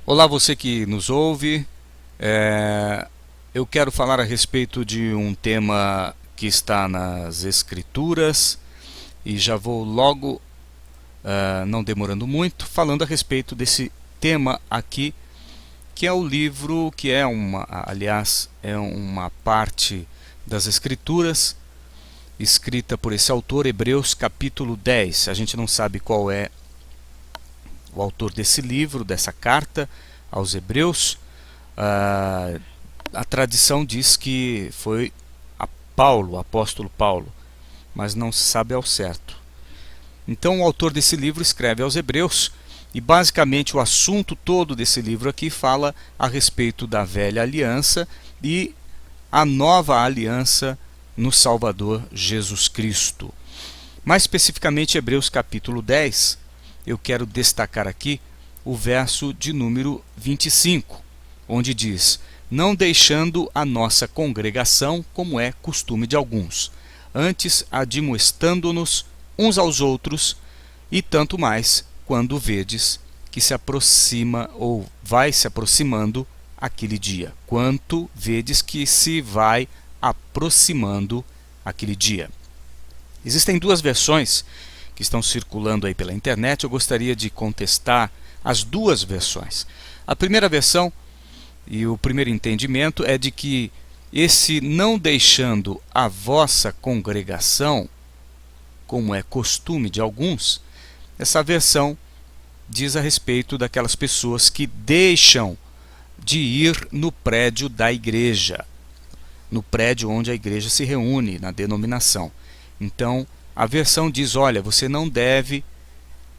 Olá, você que nos ouve. Eu quero falar a respeito de um tema que está nas Escrituras e já vou logo, não demorando muito, falando a respeito desse tema aqui, que é o livro, que é é uma parte das Escrituras escrita por esse autor, Hebreus capítulo 10. A gente não sabe qual é o autor desse livro, dessa carta aos Hebreus. A tradição diz que foi o apóstolo Paulo, mas não se sabe ao certo. Então o autor desse livro escreve aos Hebreus e basicamente o assunto todo desse livro aqui fala a respeito da velha aliança e a nova aliança no Salvador Jesus Cristo. Mais especificamente Hebreus capítulo 10, eu quero destacar aqui o verso de número 25, onde diz: não deixando a nossa congregação, como é costume de alguns, antes admoestando-nos uns aos outros, e tanto mais quando vedes que se aproxima ou vai se aproximando aquele dia. Quanto vedes que se vai aproximando aquele dia. Existem duas versões que estão circulando aí pela internet. Eu gostaria de contestar as duas versões. A primeira versão e o primeiro entendimento é de que esse não deixando a vossa congregação, como é costume de alguns, essa versão diz a respeito daquelas pessoas que deixam de ir no prédio da igreja, no prédio onde a igreja se reúne, na denominação. Então, a versão diz: olha, você não deve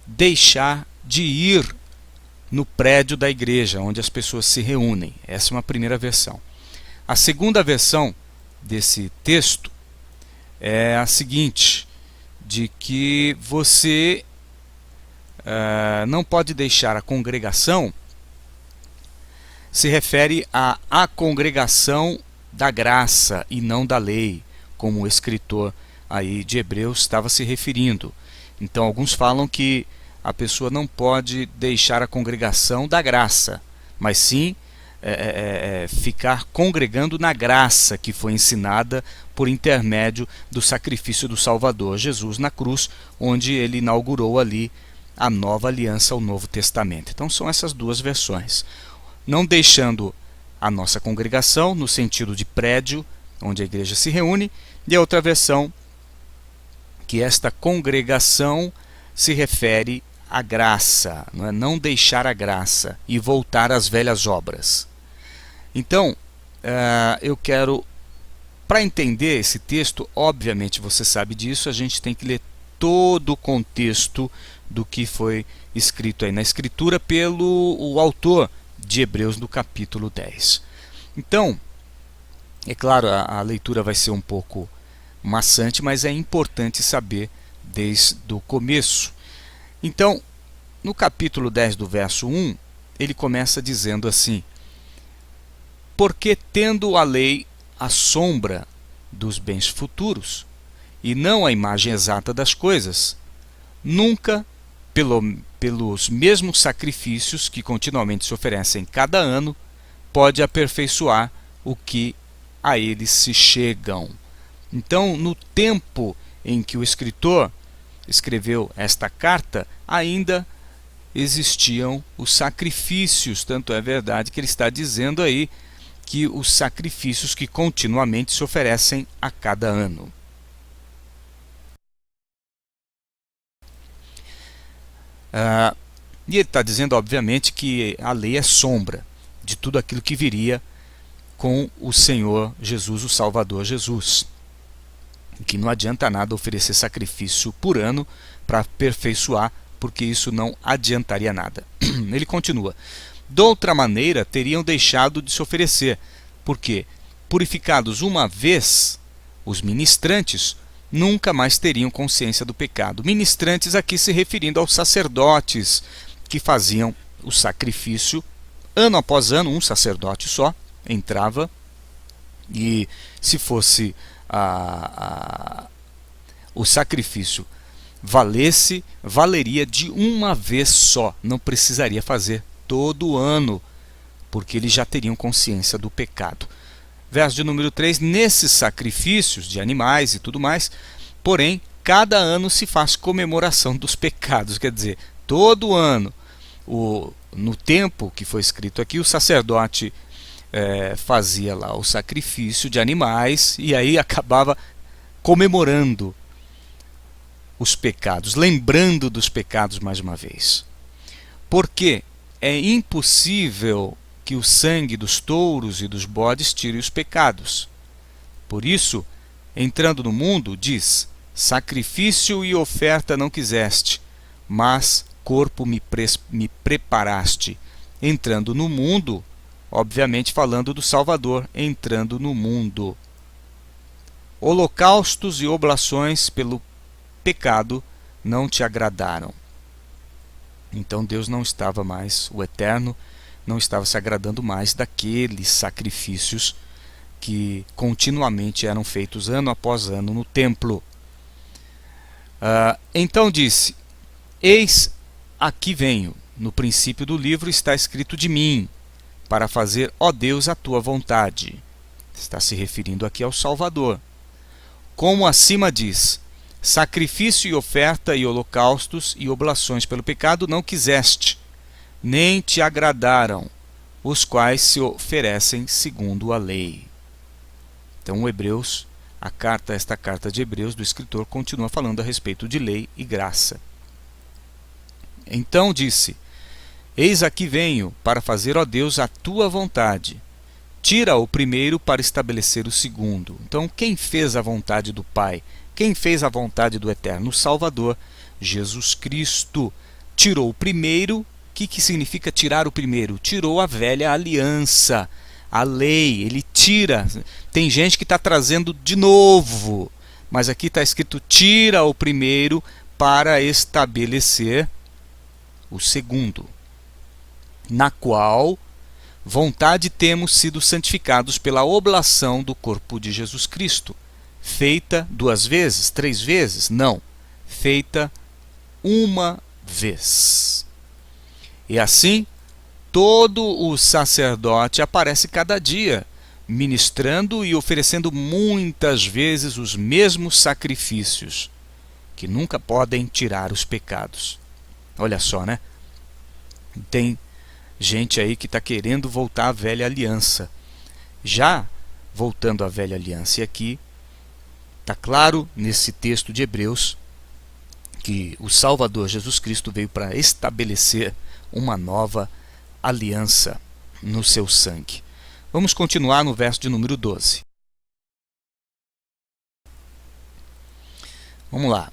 deixar de ir no prédio da igreja, onde as pessoas se reúnem. Essa é uma primeira versão. A segunda versão desse texto é a seguinte, de que você não pode deixar a congregação, se refere à congregação da graça e não da lei, como o escritor aí de Hebreus estava se referindo. Então alguns falam que a pessoa não pode deixar a congregação da graça, mas sim ficar congregando na graça que foi ensinada por intermédio do sacrifício do Salvador Jesus na cruz, onde ele inaugurou ali a nova aliança, o Novo Testamento. Então são essas duas versões. Não deixando a nossa congregação, no sentido de prédio, onde a igreja se reúne, e a outra versão, que esta congregação se refere à graça, não deixar a graça e voltar às velhas obras. Então, eu quero, para entender esse texto, obviamente você sabe disso, a gente tem que ler todo o contexto do que foi escrito aí na Escritura pelo autor de Hebreus no capítulo 10. Então, é claro, a leitura vai ser um pouco maçante, mas é importante saber desde o começo. Então, no capítulo 10 do verso 1, ele começa dizendo assim: porque tendo a lei a sombra dos bens futuros, e não a imagem exata das coisas, nunca, pelos mesmos sacrifícios que continuamente se oferecem cada ano, pode aperfeiçoar o que a eles se chegam. Então, no tempo em que o escritor escreveu esta carta, ainda existiam os sacrifícios. Tanto é verdade que ele está dizendo aí que os sacrifícios que continuamente se oferecem a cada ano. E ele está dizendo, obviamente, que a lei é sombra de tudo aquilo que viria com o Senhor Jesus, o Salvador Jesus. Que não adianta nada oferecer sacrifício por ano para aperfeiçoar, porque isso não adiantaria nada. Ele continua: de outra maneira teriam deixado de se oferecer, porque, purificados uma vez, os ministrantes nunca mais teriam consciência do pecado. Ministrantes aqui se referindo aos sacerdotes que faziam o sacrifício ano após ano. Um sacerdote só entrava, e se fosse o sacrifício valeria de uma vez só, não precisaria fazer todo ano, porque eles já teriam consciência do pecado. Verso de número 3, nesses sacrifícios de animais e tudo mais, porém, cada ano se faz comemoração dos pecados, quer dizer, todo ano, no tempo que foi escrito aqui, o sacerdote fazia lá o sacrifício de animais e aí acabava comemorando os pecados, lembrando dos pecados mais uma vez. Porque é impossível que o sangue dos touros e dos bodes tire os pecados. Por isso, entrando no mundo, diz: sacrifício e oferta não quiseste, mas corpo me preparaste. Entrando no mundo, obviamente falando do Salvador, entrando no mundo. Holocaustos e oblações pelo pecado não te agradaram. Então Deus não estava mais, o Eterno, não estava se agradando mais daqueles sacrifícios que continuamente eram feitos ano após ano no templo. Então disse: eis aqui venho. No princípio do livro está escrito de mim, para fazer, ó Deus, a tua vontade. Está se referindo aqui ao Salvador. Como acima diz: sacrifício e oferta e holocaustos e oblações pelo pecado não quiseste, nem te agradaram, os quais se oferecem segundo a lei. Então, Hebreus, esta carta de Hebreus do escritor continua falando a respeito de lei e graça. Então disse: eis aqui venho para fazer, ó Deus, a tua vontade. Tira o primeiro para estabelecer o segundo. Então, quem fez a vontade do Pai? Quem fez a vontade do Eterno? O Salvador, Jesus Cristo. Tirou o primeiro. O que significa tirar o primeiro? Tirou a velha aliança, a lei. Ele tira. Tem gente que está trazendo de novo, mas aqui está escrito: tira o primeiro para estabelecer o segundo, na qual vontade temos sido santificados pela oblação do corpo de Jesus Cristo. Feita 2 vezes, 3 vezes? Não. Feita uma vez. E assim, todo o sacerdote aparece cada dia, ministrando e oferecendo muitas vezes os mesmos sacrifícios, que nunca podem tirar os pecados. Olha só, né? Tem gente aí que está querendo voltar à velha aliança. Já voltando à velha aliança, e aqui está claro nesse texto de Hebreus que o Salvador Jesus Cristo veio para estabelecer uma nova aliança no seu sangue. Vamos continuar no verso de número 12. Vamos lá.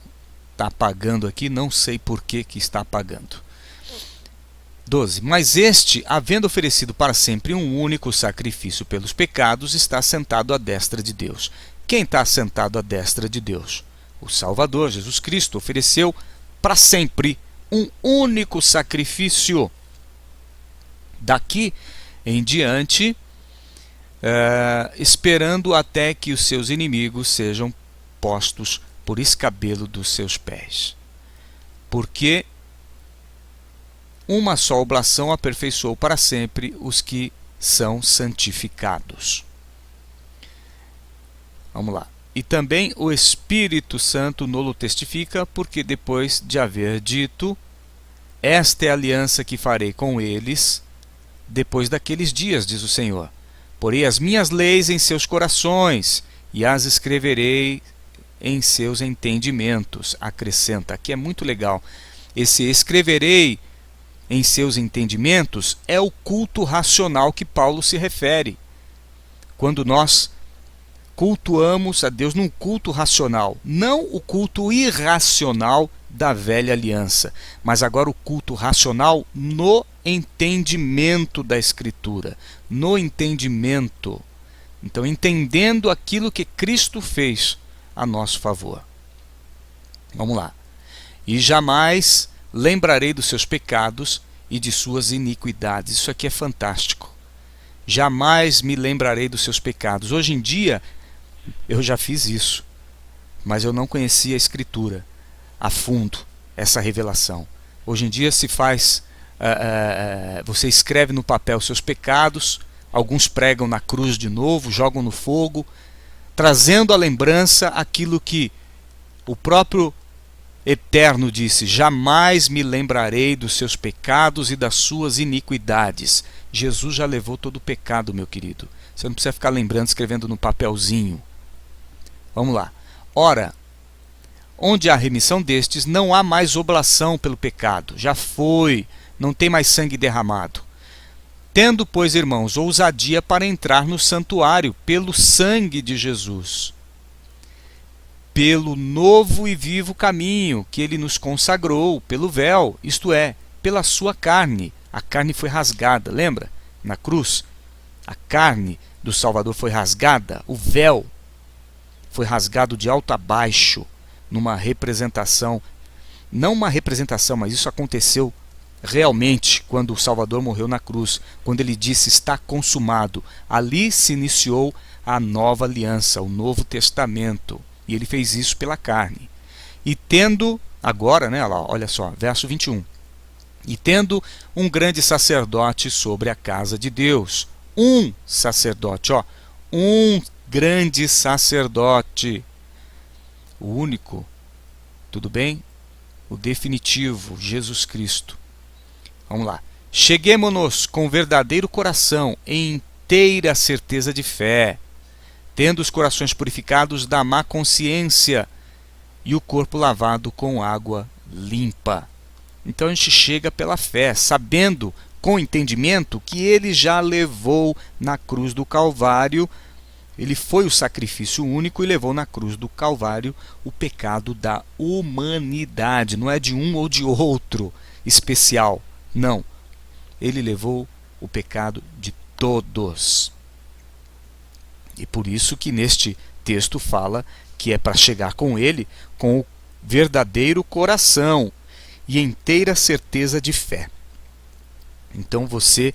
Está apagando aqui, não sei por que está apagando. 12. Mas este, havendo oferecido para sempre um único sacrifício pelos pecados, está sentado à destra de Deus. Quem está sentado à destra de Deus? O Salvador, Jesus Cristo, ofereceu para sempre um único sacrifício. Daqui em diante, esperando até que os seus inimigos sejam postos por escabelo dos seus pés. Porque uma só oblação aperfeiçoou para sempre os que são santificados. Vamos lá. E também o Espírito Santo nolo testifica, porque depois de haver dito: esta é a aliança que farei com eles depois daqueles dias, diz o Senhor. Porei as minhas leis em seus corações e as escreverei em seus entendimentos. Acrescenta, aqui é muito legal. Esse escreverei em seus entendimentos é o culto racional que Paulo se refere. Quando nós cultuamos a Deus num culto racional, não o culto irracional da velha aliança, mas agora o culto racional no entendimento da Escritura, no entendimento. Então, entendendo aquilo que Cristo fez a nosso favor. Vamos lá. E jamais lembrarei dos seus pecados e de suas iniquidades. Isso aqui é fantástico. Jamais me lembrarei dos seus pecados. Hoje em dia, eu já fiz isso, mas eu não conhecia a Escritura a fundo, essa revelação. Hoje em dia se faz você escreve no papel seus pecados, alguns pregam na cruz de novo, jogam no fogo, trazendo à lembrança aquilo que o próprio Eterno disse: jamais me lembrarei dos seus pecados e das suas iniquidades. Jesus já levou todo o pecado, meu querido. Você não precisa ficar lembrando, escrevendo no papelzinho. Vamos lá. Ora, onde há remissão destes, não há mais oblação pelo pecado. Já foi, não tem mais sangue derramado. Tendo, pois, irmãos, ousadia para entrar no santuário pelo sangue de Jesus, pelo novo e vivo caminho que ele nos consagrou, pelo véu, isto é, pela sua carne. A carne foi rasgada, lembra? Na cruz, a carne do Salvador foi rasgada, o véu foi rasgado de alto a baixo, numa representação, não uma representação, mas isso aconteceu realmente quando o Salvador morreu na cruz, quando ele disse: está consumado. Ali se iniciou a nova aliança, o Novo Testamento. E ele fez isso pela carne. E tendo, agora, né, olha só, verso 21. E tendo um grande sacerdote sobre a casa de Deus. Um sacerdote, um grande sacerdote. O único, tudo bem? O definitivo, Jesus Cristo. Vamos lá. Cheguemo-nos com verdadeiro coração, em inteira certeza de fé, tendo os corações purificados da má consciência e o corpo lavado com água limpa. Então a gente chega pela fé, sabendo com entendimento que ele já levou na cruz do Calvário, ele foi o sacrifício único e levou na cruz do Calvário o pecado da humanidade. Não é de um ou de outro especial, não. Ele levou o pecado de todos. E por isso que neste texto fala que é para chegar com ele com o verdadeiro coração e inteira certeza de fé. Então você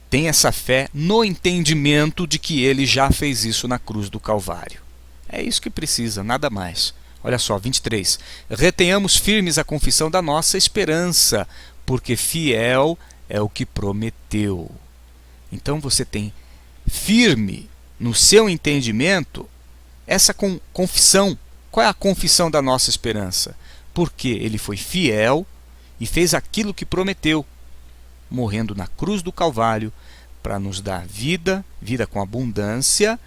tem essa fé no entendimento de que ele já fez isso na cruz do Calvário. É isso que precisa, nada mais. Olha só, 23. Retenhamos firmes a confissão da nossa esperança, porque fiel é o que prometeu. Então você tem firme no seu entendimento essa confissão. Qual é a confissão da nossa esperança? Porque ele foi fiel e fez aquilo que prometeu, morrendo na cruz do Calvário para nos dar vida, vida com abundância,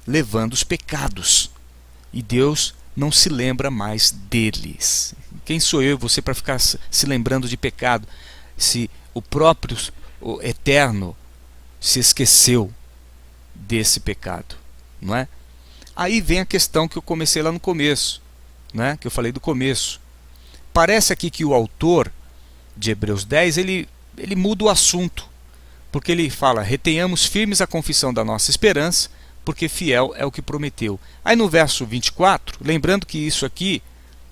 levando os pecados. E Deus não se lembra mais deles. Quem sou eu e você para ficar se lembrando de pecado, se o próprio o Eterno se esqueceu desse pecado, não é? Aí vem a questão que eu comecei lá no começo, né? Que eu falei do começo. Parece aqui que o autor de Hebreus 10, ele muda o assunto, porque ele fala: retenhamos firmes a confissão da nossa esperança, porque fiel é o que prometeu. Aí no verso 24, lembrando que isso aqui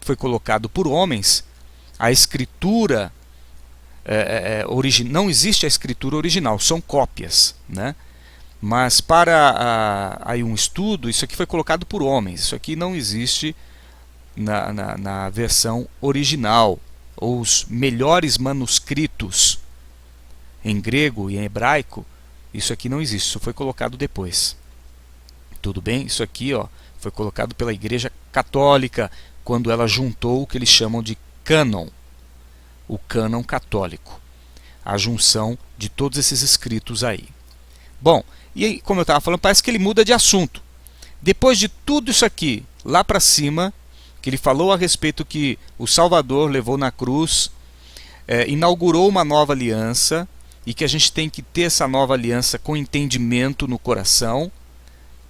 foi colocado por homens, a escritura não existe a escritura original, são cópias, né? Mas para aí um estudo, isso aqui foi colocado por homens, isso aqui não existe na versão original, ou os melhores manuscritos em grego e em hebraico, isso aqui não existe, isso foi colocado depois. Tudo bem? Isso aqui foi colocado pela Igreja Católica quando ela juntou o que eles chamam de cânon, o cânon católico, a junção de todos esses escritos aí. Bom, e aí, como eu estava falando, parece que ele muda de assunto. Depois de tudo isso aqui, lá para cima, que ele falou a respeito que o Salvador levou na cruz, inaugurou uma nova aliança, e que a gente tem que ter essa nova aliança com entendimento no coração,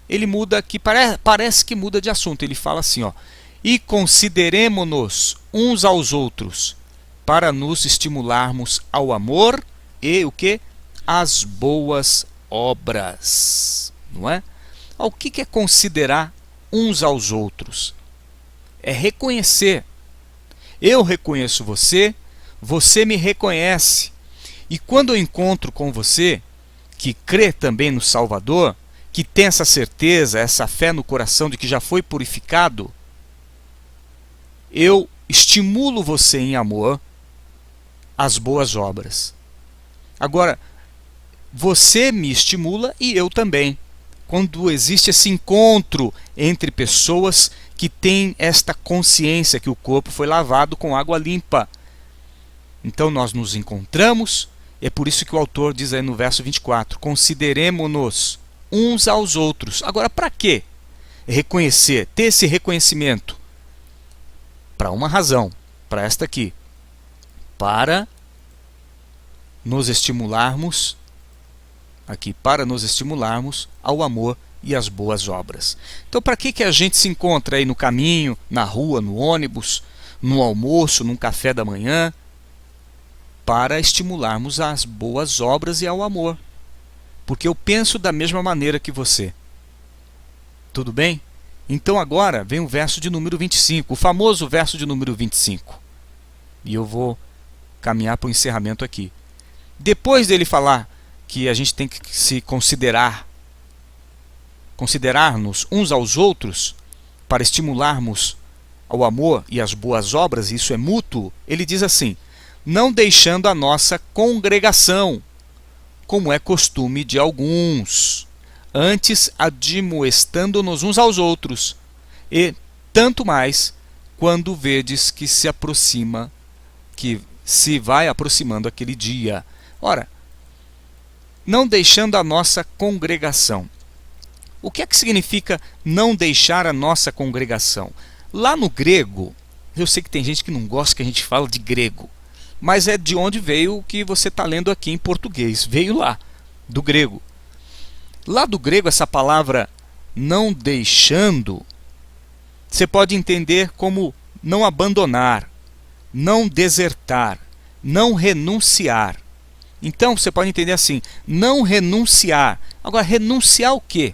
ele muda aqui, parece que muda de assunto. Ele fala assim, e consideremo-nos uns aos outros, para nos estimularmos ao amor e o quê? As boas obras, não é? O que é considerar uns aos outros? É reconhecer. Eu reconheço você, você me reconhece. E quando eu encontro com você, que crê também no Salvador, que tem essa certeza, essa fé no coração de que já foi purificado, eu estimulo você em amor às boas obras. Agora, você me estimula e eu também. Quando existe esse encontro entre pessoas que têm esta consciência que o corpo foi lavado com água limpa. Então nós nos encontramos, e é por isso que o autor diz aí no verso 24, consideremo-nos uns aos outros. Agora, para quê? Reconhecer, ter esse reconhecimento. Para uma razão, para esta aqui. Para nos estimularmos ao amor e às boas obras. Então, para que a gente se encontra aí no caminho, na rua, no ônibus, no almoço, num café da manhã? Para estimularmos às boas obras e ao amor. Porque eu penso da mesma maneira que você. Tudo bem? Então agora vem o verso de número 25, o famoso verso de número 25. E eu vou caminhar para o encerramento aqui. Depois dele falar que a gente tem que se considerar-nos uns aos outros para estimularmos ao amor e às boas obras, e isso é mútuo, ele diz assim, não deixando a nossa congregação, como é costume de alguns, antes admoestando-nos uns aos outros, e tanto mais quando vedes que se vai aproximando aquele dia. Ora, não deixando a nossa congregação. O que é que significa não deixar a nossa congregação? Lá no grego, eu sei que tem gente que não gosta que a gente fala de grego, mas é de onde veio o que você está lendo aqui em português. Veio lá, do grego. Lá do grego, essa palavra não deixando, você pode entender como não abandonar, não desertar, não renunciar. Então, você pode entender assim, não renunciar. Agora, renunciar o quê?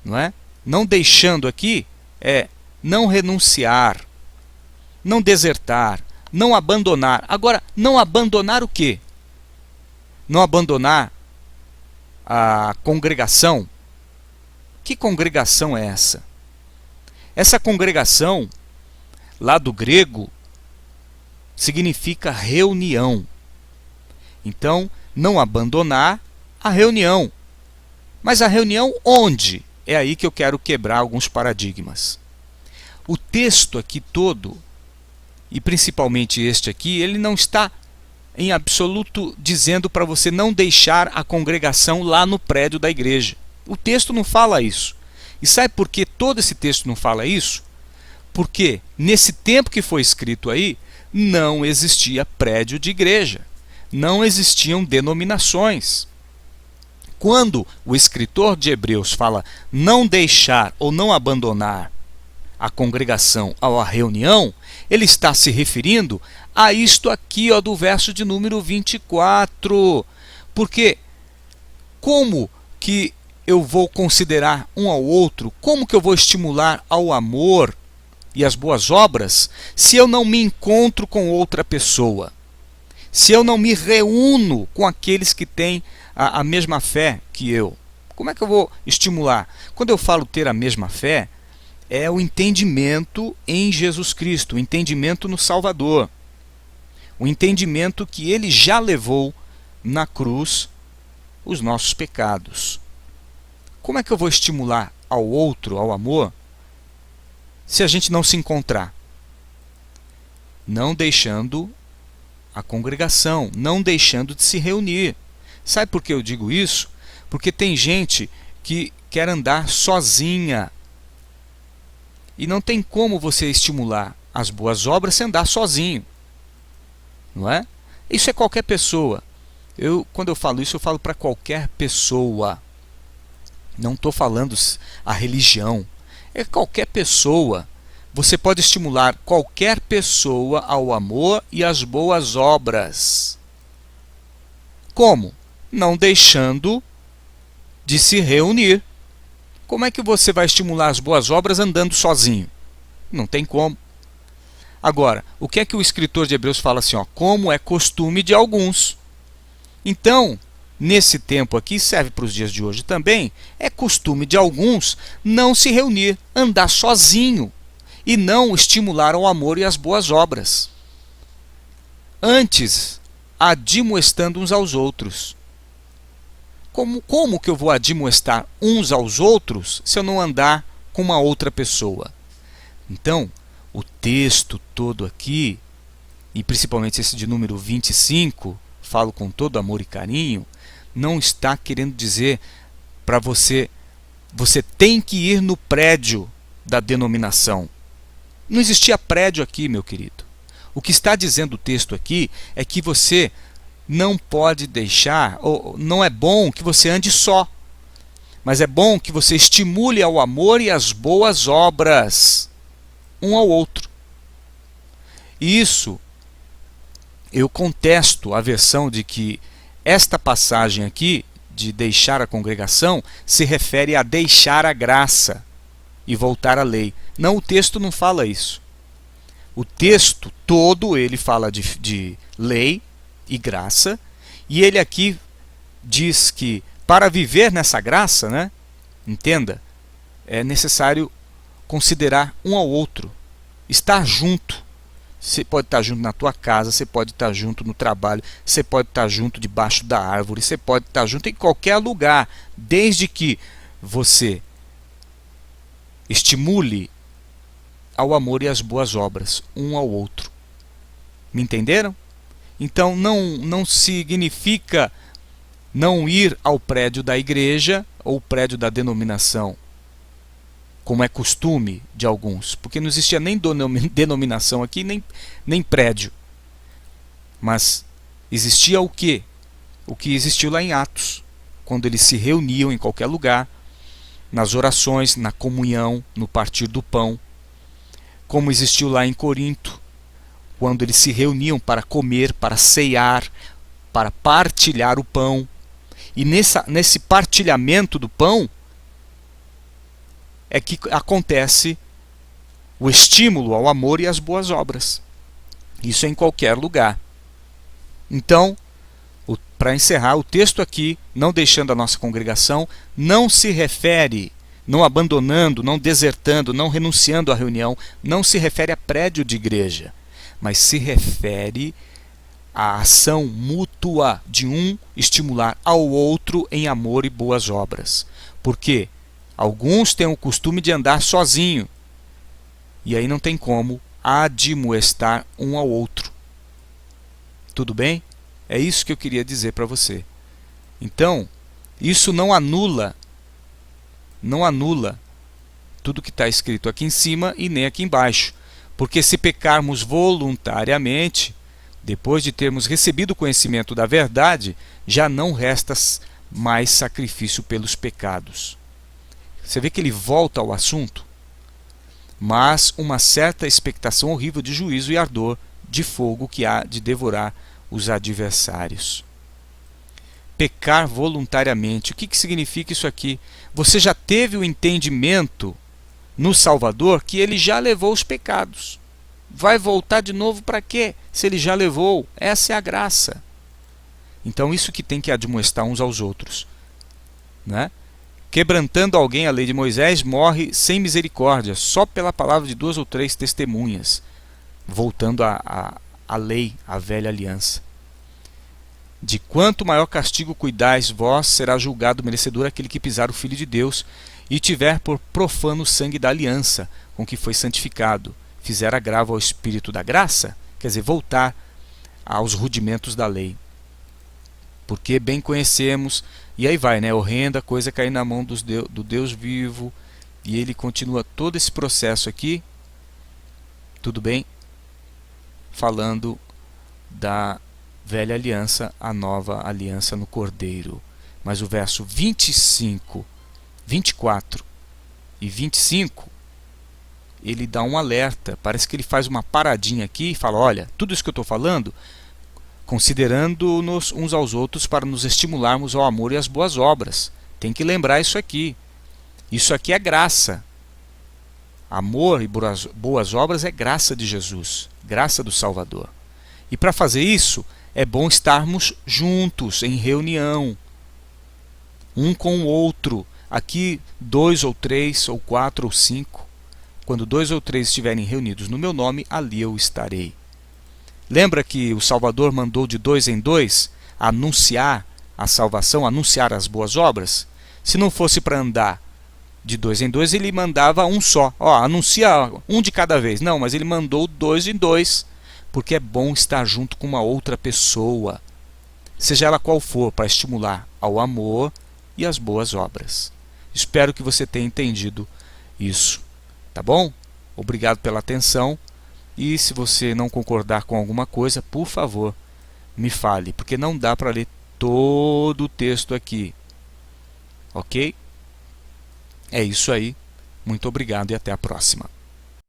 Não é? Não deixando aqui é não renunciar, não desertar, não abandonar. Agora, não abandonar o quê? Não abandonar a congregação. Que congregação é essa? Essa congregação, lá do grego, significa reunião. Então, não abandonar a reunião. Mas a reunião onde? É aí que eu quero quebrar alguns paradigmas. O texto aqui todo, e principalmente este aqui, ele não está em absoluto dizendo para você não deixar a congregação lá no prédio da igreja. O texto não fala isso. E sabe por que todo esse texto não fala isso? Porque nesse tempo que foi escrito aí, não existia prédio de igreja. Não existiam denominações. Quando o escritor de Hebreus fala não deixar ou não abandonar a congregação ou a reunião, ele está se referindo a isto aqui, ó, do verso de número 24. Porque como que eu vou considerar um ao outro, como que eu vou estimular ao amor e às boas obras, se eu não me encontro com outra pessoa? Se eu não me reúno com aqueles que têm a mesma fé que eu? Como é que eu vou estimular? Quando eu falo ter a mesma fé, é o entendimento em Jesus Cristo, o entendimento no Salvador, o entendimento que Ele já levou na cruz os nossos pecados. Como é que eu vou estimular ao outro, ao amor, se a gente não se encontrar? Não deixando a congregação, não deixando de se reunir. Sabe por que eu digo isso? Porque tem gente que quer andar sozinha. E não tem como você estimular as boas obras sem andar sozinho. Não é? Isso é qualquer pessoa. Quando eu falo isso, eu falo para qualquer pessoa. Não estou falando a religião. É qualquer pessoa. Você pode estimular qualquer pessoa ao amor e às boas obras. Como? Não deixando de se reunir. Como é que você vai estimular as boas obras andando sozinho? Não tem como. Agora, o que é que o escritor de Hebreus fala assim? Ó, como é costume de alguns. Então, nesse tempo aqui, serve para os dias de hoje também, é costume de alguns não se reunir, andar sozinho, e não estimular ao amor e às boas obras. antes admoestando uns aos outros. Como que eu vou admoestar uns aos outros se eu não andar com uma outra pessoa? Então, o texto todo aqui, e principalmente esse de número 25, falo com todo amor e carinho, não está querendo dizer para você tem que ir no prédio da denominação. Não existia prédio aqui, meu querido. O que está dizendo o texto aqui é que você não pode deixar, ou não é bom que você ande só, mas é bom que você estimule ao amor e às boas obras um ao outro. E isso, eu contesto a versão de que esta passagem aqui, de deixar a congregação, se refere a deixar a graça e voltar à lei. Não, o texto não fala isso. O texto todo, ele fala de lei e graça, e ele aqui diz que para viver nessa graça, né, entenda, é necessário considerar um ao outro, estar junto. Você pode estar junto na tua casa, você pode estar junto no trabalho, você pode estar junto debaixo da árvore, você pode estar junto em qualquer lugar, desde que você estimule ao amor e às boas obras um ao outro. Me entenderam? Então não significa não ir ao prédio da igreja ou prédio da denominação, como é costume de alguns, porque não existia nem denominação aqui, nem prédio. Mas existia o quê? O que existiu lá em Atos, quando eles se reuniam em qualquer lugar, nas orações, na comunhão, no partir do pão. Como existiu lá em Corinto, quando eles se reuniam para comer, para ceiar, para partilhar o pão. E nesse partilhamento do pão é que acontece o estímulo ao amor e às boas obras. Isso é em qualquer lugar. Então, para encerrar, o texto aqui, não deixando a nossa congregação, não se refere, não abandonando, não desertando, não renunciando à reunião, não se refere a prédio de igreja, mas se refere à ação mútua de um estimular ao outro em amor e boas obras. Por quê? Alguns têm o costume de andar sozinho, e aí não tem como admoestar um ao outro. Tudo bem? É isso que eu queria dizer para você. Então, isso não anula tudo que está escrito aqui em cima e nem aqui embaixo. Porque se pecarmos voluntariamente, depois de termos recebido o conhecimento da verdade, já não resta mais sacrifício pelos pecados. Você vê que ele volta ao assunto, mas uma certa expectação horrível de juízo e ardor de fogo que há de devorar os adversários. Pecar voluntariamente. O que significa isso aqui? Você já teve o entendimento no Salvador que ele já levou os pecados. Vai voltar de novo para quê? Se ele já levou. Essa é a graça. Então isso que tem que admoestar uns aos outros, né? Quebrantando alguém a lei de Moisés, morre sem misericórdia, só pela palavra de 2 ou 3 testemunhas. Voltando à lei, à velha aliança. De quanto maior castigo cuidais vós, será julgado merecedor aquele que pisar o Filho de Deus e tiver por profano o sangue da aliança com que foi santificado, fizer agravo ao Espírito da graça, quer dizer, voltar aos rudimentos da lei. Porque bem conhecemos, e aí vai, né? Horrenda coisa cair na mão do Deus vivo, e ele continua todo esse processo aqui, tudo bem? Falando da velha aliança, a nova aliança no Cordeiro. Mas o verso 25, 24 e 25, ele dá um alerta, parece que ele faz uma paradinha aqui e fala, olha, tudo isso que eu estou falando, considerando-nos uns aos outros para nos estimularmos ao amor e às boas obras. Tem que lembrar isso aqui. Isso aqui é graça. Amor e boas obras é graça de Jesus, graça do Salvador. E para fazer isso, é bom estarmos juntos, em reunião, um com o outro. Aqui, 2 ou 3 ou 4 ou 5. Quando 2 ou 3 estiverem reunidos no meu nome, ali eu estarei. Lembra que o Salvador mandou de 2 em 2 anunciar a salvação, anunciar as boas obras? Se não fosse para andar de 2 em 2, ele mandava um só. Ó, anuncia um de cada vez. Não, mas ele mandou 2 em 2, porque é bom estar junto com uma outra pessoa, seja ela qual for, para estimular ao amor e às boas obras. Espero que você tenha entendido isso, tá bom? Obrigado pela atenção, e se você não concordar com alguma coisa, por favor, me fale, porque não dá para ler todo o texto aqui, ok? É isso aí, muito obrigado e até a próxima.